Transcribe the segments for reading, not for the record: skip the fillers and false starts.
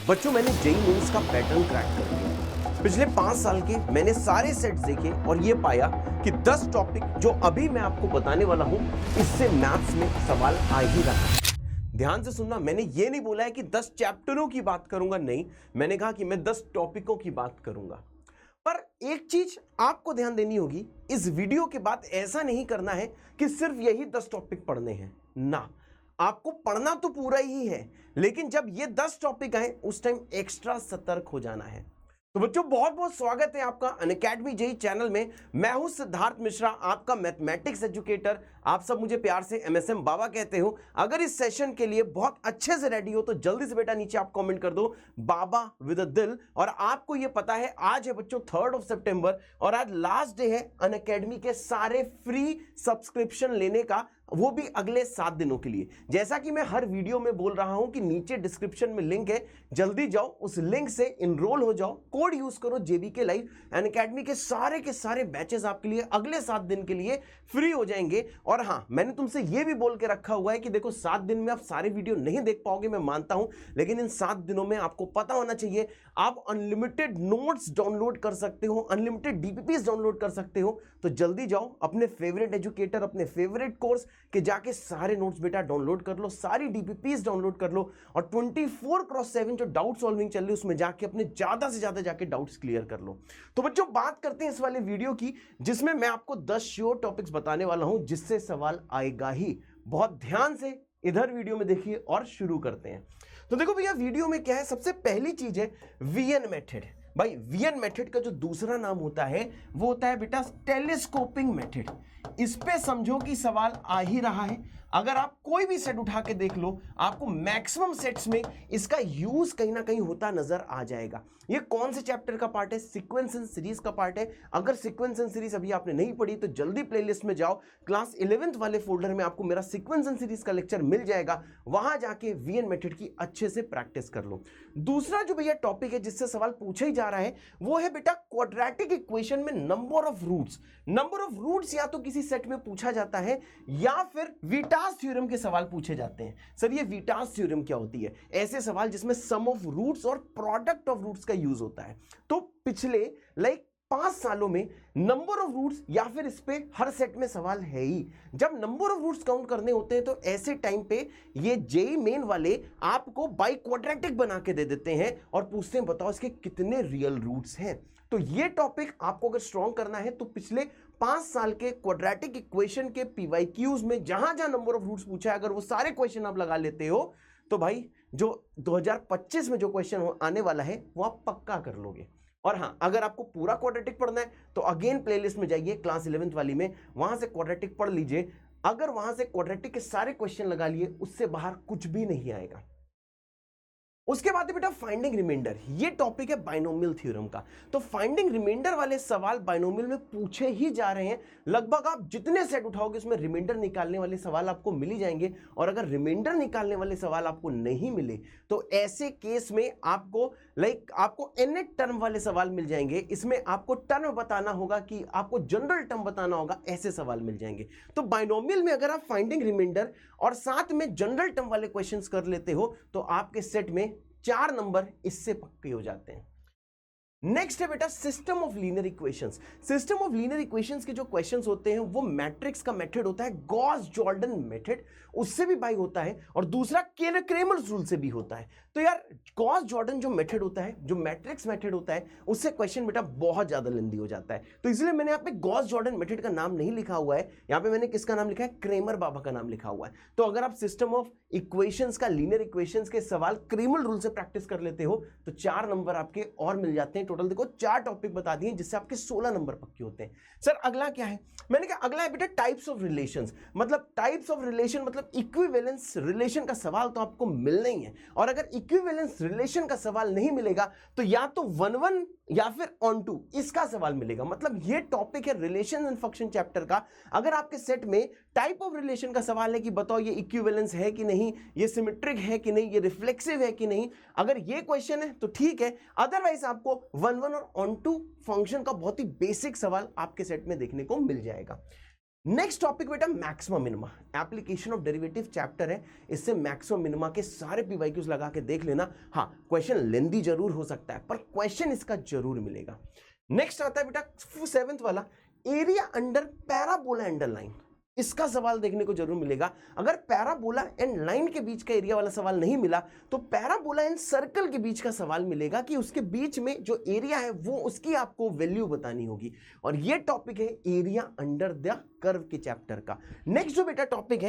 बच्चों मैंने JEE mains का पैटर्न क्रैक कर लिया। पिछले 5 साल के मैंने सारे सेट्स देखे और ये पाया कि 10 टॉपिक जो अभी मैं आपको बताने वाला हूं, इससे मैथ्स में सवाल आ ही रहा है। ध्यान से सुनना, मैंने ये नहीं बोला है कि 10 चैप्टरों की बात करूंगा, नहीं, मैंने कहा कि मैं 10 टॉपिकों की बात करूंगा। पर एक चीज आपको ध्यान देनी होगी, इस वीडियो के बाद ऐसा नहीं करना है कि सिर्फ यही 10 टॉपिक पढ़ने हैं ना, आपको पढ़ना तो पूरा ही है, लेकिन जब ये 10 टॉपिक आए उस टाइम एक्स्ट्रा सतर्क हो जाना है। तो बच्चों बहुत बहुत स्वागत है आपका अनअकैडमी जेईई चैनल में। मैं हूं सिद्धार्थ मिश्रा, आपका मैथमेटिक्स एजुकेटर। आप सब मुझे प्यार से एमएसएम बाबा कहते हो। अगर इस सेशन के लिए बहुत अच्छे से रेडी हो तो जल्दी से बेटा नीचे आप कमेंट कर दो बाबा विद अ दिल। और आपको ये पता है आज है बच्चों 3 सितंबर और आज लास्ट डे है अनअकैडमी के सारे फ्री सब्सक्रिप्शन लेने का, वो भी अगले 7 दिनों के लिए। जैसा कि मैं हर वीडियो में बोल रहा हूं कि नीचे डिस्क्रिप्शन में लिंक है, जल्दी जाओ उस लिंक से इनरोल हो जाओ, कोड यूज करो जेबीके लाइव। अनअकैडमी के सारे बैचेस आपके लिए अगले 7 दिन के लिए फ्री हो जाएंगे। और हाँ, मैंने तुमसे ये भी बोल के रखा हुआ है कि देखो 7 दिन में आप सारे वीडियो नहीं देख पाओगे, मैं मानता हूं, लेकिन इन 7 दिनों में आपको पता होना चाहिए आप अनलिमिटेड नोट्स डाउनलोड कर सकते हो, अनलिमिटेड डीपीपीस डाउनलोड कर सकते हो। तो जल्दी जाओ अपने फेवरेट एजुकेटर, अपने फेवरेट कोर्स के जाके सारे नोट्स बेटा डाउनलोड कर लो, सारी डीपीपीस डाउनलोड कर लो और 24/7 जो डाउट सॉल्विंग चल रही है उसमें जाके अपने ज्यादा से ज्यादा जाके डाउट्स क्लियर कर लो। तो बच्चों बात करते हैं इस वाले वीडियो की, जिसमें मैं आपको 10 श्योर टॉपिक्स बताने वाला हूं जिससे सवाल आएगा ही। बहुत ध्यान से इधर वीडियो में देखिए और शुरू करते हैं। तो देखो भैया वीडियो में क्या है, सबसे पहली चीज है वीएन मेथड। भाई वीएन मेथड का जो दूसरा नाम होता है वो होता है बेटा टेलीस्कोपिंग मेथड। इस पे समझो कि सवाल आ ही रहा है। अगर आप कोई भी सेट उठा के देख लो, आपको मैक्सिमम सेट्स में इसका यूज कहीं ना कहीं होता नजर आ जाएगा। ये कौन से चैप्टर का पार्ट है? सीक्वेंस एंड सीरीज का पार्ट है। अगर सीक्वेंस एंड सीरीज अभी आपने नहीं पढ़ी तो जल्दी प्लेलिस्ट में जाओ, क्लास 11th वाले फोल्डर में आपको मेरा सीक्वेंस एंड सीरीज का लेक्चर मिल जाएगा, वहां जाके वीएन मेथड की अच्छे से प्रैक्टिस कर लो। दूसरा जो भैया टॉपिक है जिससे सवाल पूछा ही जा रहा है वो है बेटा क्वाड्रेटिक इक्वेशन में number of roots. Number of roots या तो किसी सेट में पूछा जाता है या फिर वीटास थ्योरम के सवाल पूछे जाते हैं। सर ये वीटास थ्योरम क्या होती है? ऐसे सवाल जिसमें सम ऑफ रूट्स और प्रोडक्ट ऑफ रूट्स का यूज होता है। तो पिछले 5 सालों में नंबर ऑफ रूट्स या फिर इस पे हर सेट में सवाल है ही। जब नंबर ऑफ रूट्स काउंट करने होते हैं तो ऐसे टाइम पे ये जेईई मेन वाले आपको बाई क्वाड्रेटिक बना के दे देते हैं और पूछते हैं बताओ इसके कितने रियल रूट्स हैं। तो ये टॉपिक आपको अगर स्ट्रॉन्ग करना है तो पिछले 5 साल के क्वाड्रेटिक इक्वेशन के पीवाईक्यूज में जहां जहां नंबर ऑफ रूट्स पूछा है, अगर वो सारे क्वेश्चन आप लगा लेते हो तो भाई जो 2025 में जो क्वेश्चन आने वाला है वो आप पक्का कर लोगे। और हाँ, अगर आपको पूरा क्वाड्रेटिक पढ़ना है तो अगेन प्लेलिस्ट में जाइए क्लास 11th वाली में, वहां से क्वाड्रेटिक पढ़ लीजिए। अगर वहां से क्वाड्रेटिक के सारे क्वेश्चन लगा लिए, उससे बाहर कुछ भी नहीं आएगा। उसके बाद बेटा फाइंडिंग रिमाइंडर, ये टॉपिक है बाइनोमियल थ्योरम का। तो फाइंडिंग रिमाइंडर वाले सवाल बाइनोमियल में पूछे ही जा रहे हैं। लगभग आप जितने सेट उठाओगे उसमें रिमाइंडर निकालने वाले सवाल आपको मिल ही जाएंगे। और अगर रिमाइंडर निकालने वाले सवाल आपको नहीं मिले तो ऐसे केस में आपको आपको एनएट टर्म वाले सवाल मिल जाएंगे। इसमें आपको टर्म बताना होगा कि आपको जनरल टर्म बताना होगा, ऐसे सवाल मिल जाएंगे। तो बाइनोमियल में अगर आप फाइंडिंग रिमाइंडर और साथ में जनरल टर्म वाले क्वेश्चंस कर लेते हो तो आपके सेट में 4 नंबर इससे पक्के हो जाते हैं। नेक्स्ट है बेटा system of linear equations. System of linear equations के जो क्वेश्चंस होते हैं वो मैट्रिक्स का मेथड होता है, गॉस जॉर्डन मेथड, उससे भी बाई होता है, और दूसरा क्रेमर्स रूल से भी होता है। तो यार गॉस जॉर्डन जो मेथड होता है, जो मैट्रिक्स मेथड होता है, उससे क्वेश्चन बेटा बहुत ज्यादा लेंदी हो जाता है। तो इसलिए मैंने यहाँ पे गॉस जॉर्डन मेथड का नाम नहीं लिखा हुआ है, यहाँ पे मैंने किसका नाम लिखा है? क्रेमर बाबा का नाम लिखा हुआ है। तो अगर आप सिस्टम ऑफ इक्वेशंस का, लीनियर इक्वेशंस के सवाल क्रेमर रूल से प्रैक्टिस कर लेते हो तो 4 नंबर आपके और मिल जाते हैं। टोटल देखो 4 टॉपिक बता दिए जिससे आपके 16 नंबर पक्के होते हैं। सर अगला क्या है? मैंने कहा अगला है बेटा टाइप्स ऑफ रिलेशंस। मतलब टाइप्स ऑफ रिलेशन मतलब इक्विवेलेंस रिलेशन का सवाल तो आपको मिलना ही है। और अगर इक्विवेलेंस रिलेशन का सवाल नहीं मिलेगा तो या तो 1-1 या फिर ऑन टू इसका सवाल मिलेगा। मतलब ये टॉपिक है रिलेशन एंड फंक्शन चैप्टर का। अगर आपके सेट में टाइप ऑफ रिलेशन का सवाल है कि बताओ ये इक्विवेलेंस है कि नहीं, ये सिमेट्रिक है कि नहीं, ये रिफ्लेक्सिव है कि नहीं, अगर ये क्वेश्चन है तो ठीक है। अदरवाइज आपको 1-1 और ऑन टू फंक्शन का बहुत ही बेसिक सवाल आपके सेट में देखने को मिल जाएगा। नेक्स्ट टॉपिक बेटा maximum minima, application of derivative chapter है, इससे मैक्सिमम मिनिमा के सारे पीवाईक्यूज लगा के देख लेना। हाँ, क्वेश्चन लेंदी जरूर हो सकता है पर क्वेश्चन इसका जरूर मिलेगा। नेक्स्ट आता है बेटा 7th वाला, area under parabola and line, इसका सवाल देखने को जरूर मिलेगा। अगर पैराबोला एंड लाइन के बीच का एरिया वाला सवाल नहीं मिला तो पैराबोला एंड सर्कल के बीच का सवाल मिलेगा कि उसके बीच में जो एरिया है वो उसकी आपको वैल्यू बतानी होगी, और ये टॉपिक है एरिया अंडर द कर्व के चैप्टर का। नेक्स्ट जो बेटा टॉपिक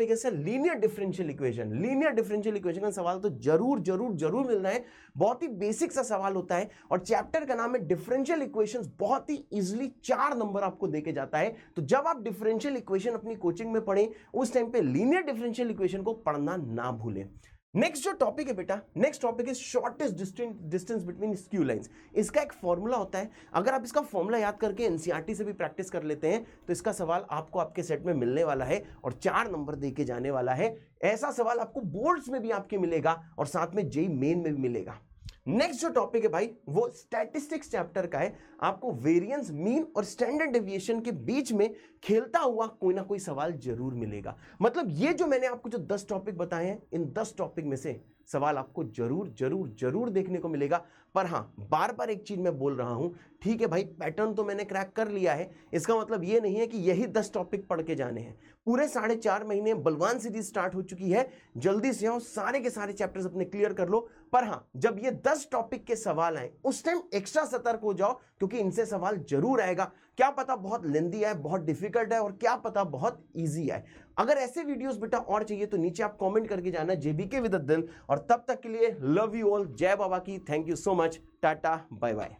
है sir linear differential equation. Linear differential equation का सवाल तो जरूर जरूर जरूर मिलना है, बहुत ही बेसिक सा सवाल होता है और चैप्टर का नाम है डिफरेंशियल इक्वेशंस, बहुत ही इजीली 4 नंबर आपको देके जाता है। तो जब आप डिफरेंशियल इक्वेशन अपनी कोचिंग में पढ़ें उस टाइम पे लीनियर डिफरेंशियल इक्वेशन को पढ़ना ना भूलें। नेक्स्ट जो टॉपिक है बेटा, नेक्स्ट टॉपिक है shortest distance between skew lines. इसका एक फॉर्मूला होता है, अगर आप इसका फॉर्मूला याद करके एनसीईआरटी से भी प्रैक्टिस कर लेते हैं तो इसका सवाल आपको आपके सेट में मिलने वाला है और 4 नंबर देके जाने वाला है। ऐसा सवाल आपको बोर्ड्स में भी आपके मिलेगा और साथ में जेईई मेन में भी मिलेगा। नेक्स्ट जो टॉपिक है भाई वो स्टैटिस्टिक्स चैप्टर का है, आपको वेरिएंस, मीन और स्टैंडर्ड डेविएशन के बीच में खेलता हुआ कोई ना कोई सवाल जरूर मिलेगा। मतलब ये जो मैंने आपको जो 10 टॉपिक बताए हैं, इन 10 टॉपिक में से सवाल आपको जरूर जरूर जरूर देखने को मिलेगा। पर हाँ, बार बार एक चीज मैं बोल रहा हूं, ठीक है भाई, पैटर्न तो मैंने क्रैक कर लिया है, इसका मतलब ये नहीं है कि यही 10 टॉपिक पढ़ के जाने हैं। पूरे 4.5 महीने बलवान सीरीज स्टार्ट हो चुकी है, जल्दी से आओ, सारे के सारे चैप्टर्स अपने क्लियर कर लो। पर हाँ, जब ये 10 टॉपिक के सवाल आए उस टाइम एक्स्ट्रा सतर्क हो जाओ, क्योंकि इनसे सवाल जरूर आएगा। क्या पता बहुत लेंदी है, बहुत डिफिकल्ट है, और क्या पता बहुत ईजी है। अगर ऐसे वीडियोस बेटा और चाहिए तो नीचे आप कमेंट करके जाना जेबीके विद अ दिल। और तब तक के लिए लव यू ऑल, जय बाबा की, thank you so much, tata bye bye.